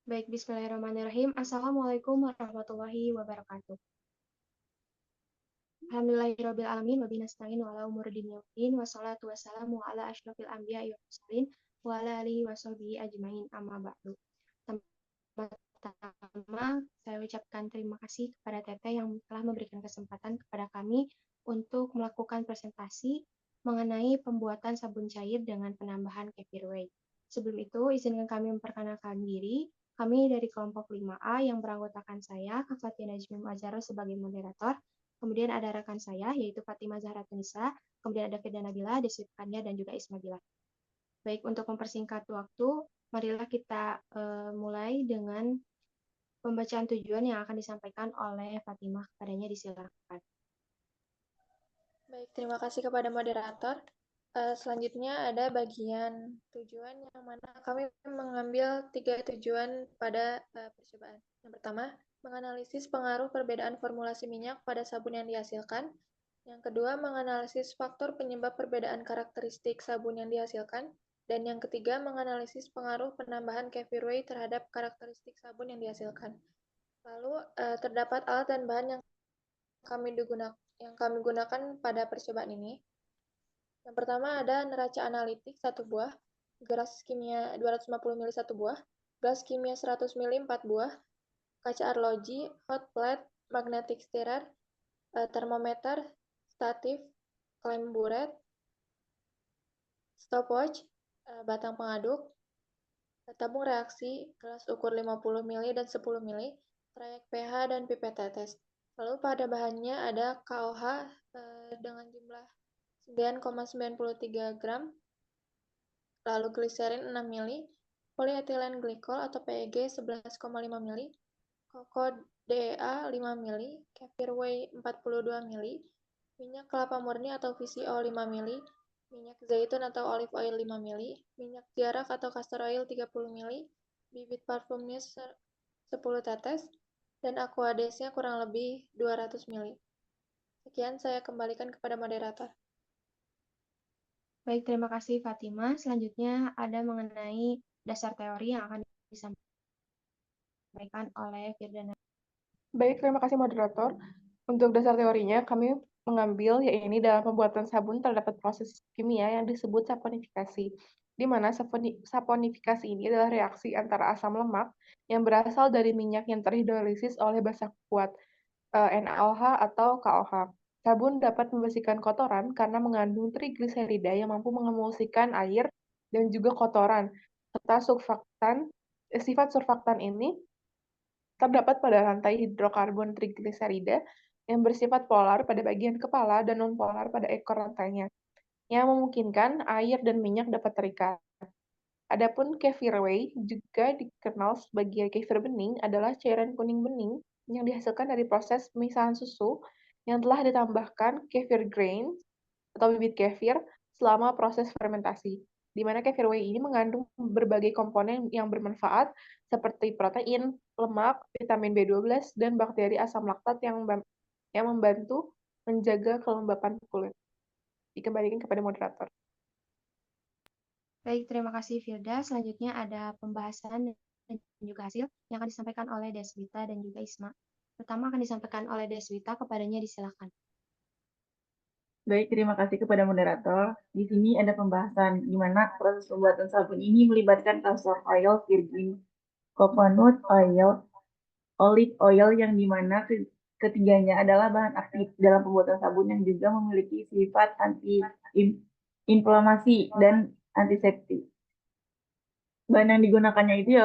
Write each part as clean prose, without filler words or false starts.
Baik, bismillahirrahmanirrahim. Assalamualaikum warahmatullahi wabarakatuh. Alhamdulillahirrabbilalamin, wa bihi nasta'in wa ala umuri dunya waddin, wassalatu wassalamu ala asyrafil anbiya'i wal mursalin wa ala alihi wa sahbihi ajmain, amma ba'du. Pertama, saya ucapkan terima kasih kepada Teteh yang telah memberikan kesempatan kepada kami untuk melakukan presentasi mengenai pembuatan sabun cair dengan penambahan kefir whey. Sebelum itu, izinkan kami memperkenalkan diri. Kami dari kelompok 5A yang beranggotakan saya, Kak Fatia Najmi Muazzaro sebagai moderator. Kemudian ada rekan saya, yaitu Fatimah Zahra Tunisa. Kemudian ada Firda Nabila, Desi Kania, dan juga Isma Bila. Baik, untuk mempersingkat waktu, marilah kita mulai dengan pembacaan tujuan yang akan disampaikan oleh Fatimah. Kepadanya disilakan. Baik, terima kasih kepada moderator. Selanjutnya ada bagian tujuan yang mana kami mengambil 3 tujuan pada percobaan. Yang pertama, menganalisis pengaruh perbedaan formulasi minyak pada sabun yang dihasilkan. Yang kedua, menganalisis faktor penyebab perbedaan karakteristik sabun yang dihasilkan. Dan yang ketiga, menganalisis pengaruh penambahan kefir whey terhadap karakteristik sabun yang dihasilkan. Lalu, terdapat alat dan bahan yang kami gunakan pada percobaan ini. Yang pertama ada neraca analitik 1 buah, gelas kimia 250 ml 1 buah, gelas kimia 100 ml 4 buah, kaca arloji, hot plate, magnetic stirrer, termometer, statif, klem buret, stopwatch, batang pengaduk, tabung reaksi, gelas ukur 50 ml dan 10 ml, trayek pH dan pipet tetes. Lalu pada bahannya ada KOH dengan jumlah 9,93 gram, lalu gliserin 6 ml, polietilen glikol atau PEG 11,5 ml, koko DEA 5 ml, kefir whey 42 ml, minyak kelapa murni atau VCO 5 ml, minyak zaitun atau olive oil 5 ml, minyak tiarak atau castor oil 30 ml, bibit parfumnya 10 tetes, dan aquadesnya kurang lebih 200 ml. Sekian, saya kembalikan kepada moderator. Baik, terima kasih Fatimah. Selanjutnya ada mengenai dasar teori yang akan disampaikan oleh Firda. Baik, terima kasih moderator. Untuk dasar teorinya, kami mengambil yaitu dalam pembuatan sabun terdapat proses kimia yang disebut saponifikasi, di mana saponifikasi ini adalah reaksi antara asam lemak yang berasal dari minyak yang terhidrolisis oleh basa kuat, NaOH atau KOH. Sabun dapat membersihkan kotoran karena mengandung trigliserida yang mampu mengemulsikan air dan juga kotoran, serta sifat surfaktan ini terdapat pada rantai hidrokarbon trigliserida yang bersifat polar pada bagian kepala dan non-polar pada ekor rantainya, yang memungkinkan air dan minyak dapat terikat. Adapun kefir whey, juga dikenal sebagai kefir bening, adalah cairan kuning bening yang dihasilkan dari proses pemisahan susu yang telah ditambahkan kefir grains atau bibit kefir selama proses fermentasi, di mana kefir whey ini mengandung berbagai komponen yang bermanfaat seperti protein, lemak, vitamin B12, dan bakteri asam laktat yang membantu menjaga kelembapan kulit. Dikembalikan kepada moderator. Baik, terima kasih Firda. Selanjutnya ada pembahasan dan juga hasil yang akan disampaikan oleh Deswita dan juga Isma. Pertama akan disampaikan oleh Deswita, kepadanya disilakan. Baik, terima kasih kepada moderator. Di sini ada pembahasan di mana proses pembuatan sabun ini melibatkan castor oil, virgin coconut oil, olive oil yang dimana ketiganya adalah bahan aktif dalam pembuatan sabun yang juga memiliki sifat anti-inflamasi dan antiseptik. Bahan yang digunakannya itu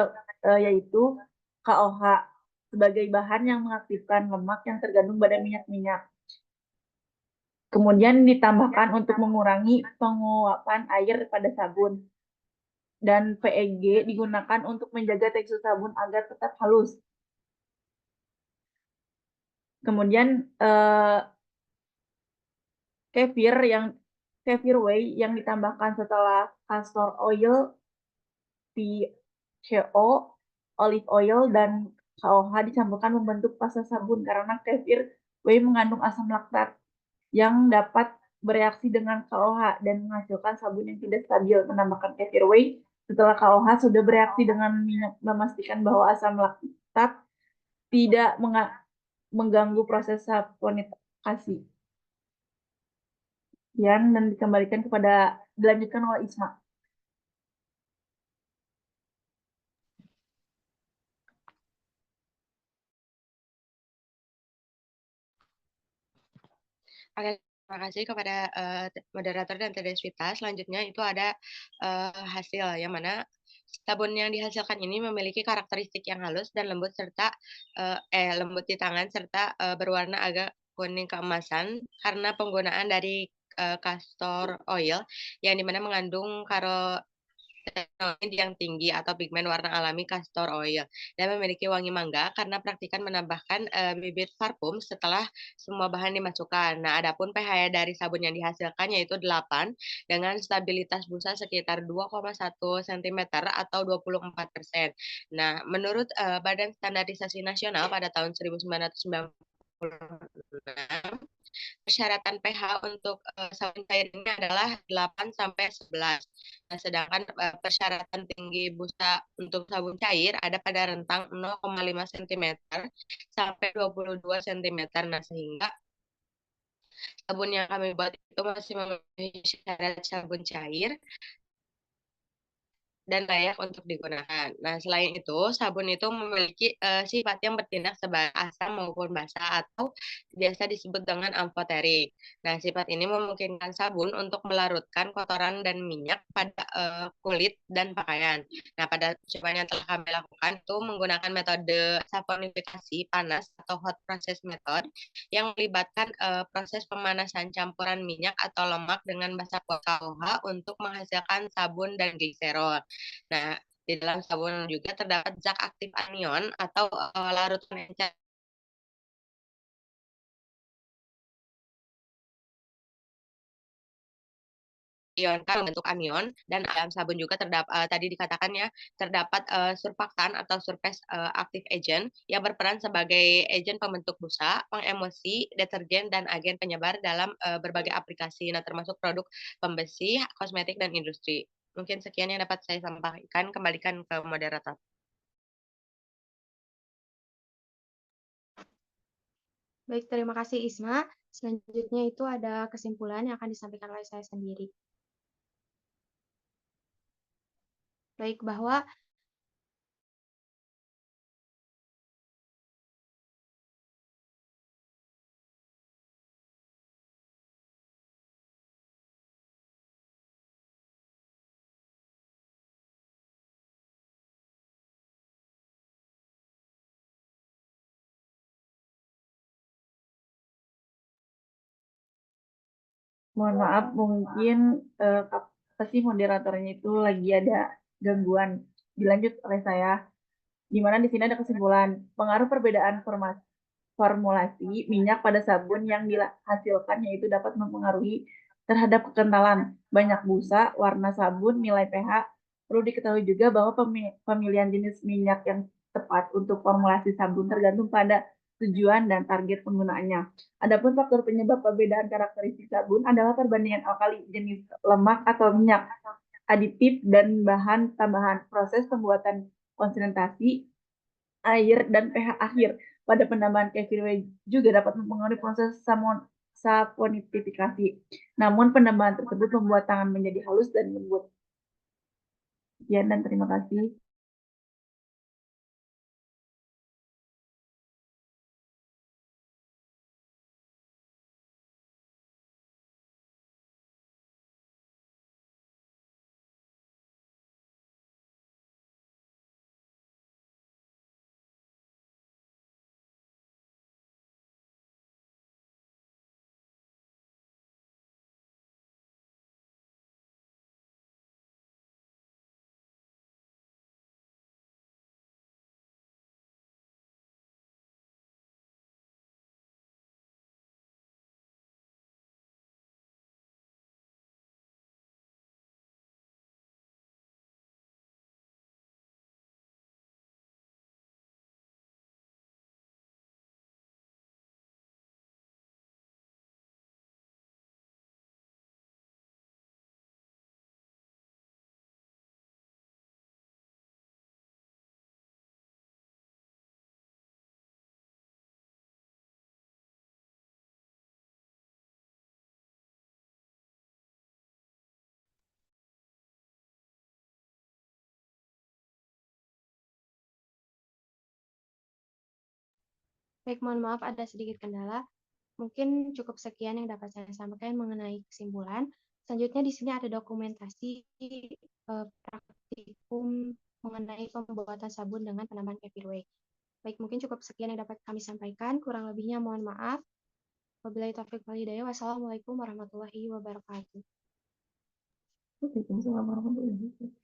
yaitu KOH sebagai bahan yang mengaktifkan lemak yang tergandung pada minyak-minyak. Kemudian ditambahkan untuk mengurangi penguapan air pada sabun. Dan PEG digunakan untuk menjaga tekstur sabun agar tetap halus. Kemudian kefir whey yang ditambahkan setelah castor oil, VCO, olive oil, dan KOH dicampurkan membentuk pasta sabun karena kefir whey mengandung asam laktat yang dapat bereaksi dengan KOH dan menghasilkan sabun yang tidak stabil. Menambahkan kefir whey Setelah KOH sudah bereaksi dengan minyak, memastikan bahwa asam laktat tidak mengganggu proses saponifikasi. Dan dilanjutkan oleh Isma. Oke, terima kasih kepada moderator dan Tedeswita. Selanjutnya itu ada hasil yang mana sabun yang dihasilkan ini memiliki karakteristik yang halus dan lembut serta lembut di tangan serta berwarna agak kuning keemasan karena penggunaan dari castor oil yang dimana mengandung karotenoid yang tinggi atau pigmen warna alami castor oil dan memiliki wangi mangga karena praktikan menambahkan bibit parfum setelah semua bahan dimasukkan. Nah, adapun pH dari sabun yang dihasilkan yaitu 8 dengan stabilitas busa sekitar 2,1 cm atau 24%. Nah, menurut Badan Standarisasi Nasional pada tahun 1996 persyaratan pH untuk sabun cair ini adalah 8 sampai 11. Nah, sedangkan persyaratan tinggi busa untuk sabun cair ada pada rentang 0,5 cm sampai 22 cm. Nah, sehingga sabun yang kami buat itu masih memenuhi syarat sabun cair dan layak untuk digunakan. Nah, selain itu, sabun itu memiliki sifat yang bertindak sebagai asam maupun basa atau biasa disebut dengan amfoterik. Nah, sifat ini memungkinkan sabun untuk melarutkan kotoran dan minyak pada kulit dan pakaian. Nah, pada percobaan yang telah kami lakukan itu menggunakan metode saponifikasi panas atau hot process method yang melibatkan proses pemanasan campuran minyak atau lemak dengan basa KOH untuk menghasilkan sabun dan gliserol. Nah, di dalam sabun juga terdapat zat aktif anion atau larutan encer ionkan membentuk anion dan dalam sabun juga tadi dikatakan ya terdapat surfaktan atau surface active agent yang berperan sebagai agen pembentuk busa, pengemosi, deterjen dan agen penyebar dalam berbagai aplikasi, nah termasuk produk pembersih, kosmetik dan industri. Mungkin sekian yang dapat saya sampaikan, kembalikan ke moderator. Baik, terima kasih Isma. Selanjutnya itu ada kesimpulan yang akan disampaikan oleh saya sendiri. Baik, bahwa Mohon maaf, mungkin pasti moderatornya itu lagi ada gangguan. Dilanjut oleh saya. Di mana di sini ada kesimpulan pengaruh perbedaan formulasi minyak pada sabun yang dihasilkan yaitu dapat mempengaruhi terhadap kekentalan, banyak busa, warna sabun, nilai pH. Perlu diketahui juga bahwa pemilihan jenis minyak yang tepat untuk formulasi sabun tergantung pada tujuan dan target penggunaannya. Adapun faktor penyebab perbedaan karakteristik sabun adalah perbandingan alkali, jenis lemak atau minyak, aditif dan bahan tambahan, proses pembuatan konsentrasi, air, dan pH akhir. Pada penambahan kefir juga dapat mempengaruhi proses saponifikasi. Namun penambahan tersebut membuat tangan menjadi halus dan lembut. Sekian dan terima kasih. Baik, mohon maaf ada sedikit kendala. Mungkin cukup sekian yang dapat saya sampaikan mengenai kesimpulan. Selanjutnya di sini ada dokumentasi praktikum mengenai pembuatan sabun dengan penambahan kefir whey. Baik, mungkin cukup sekian yang dapat kami sampaikan. Kurang lebihnya mohon maaf. Wabillahi taufiq wal hidayah. Wassalamualaikum warahmatullahi wabarakatuh. Waalaikumsalam warahmatullahi wabarakatuh.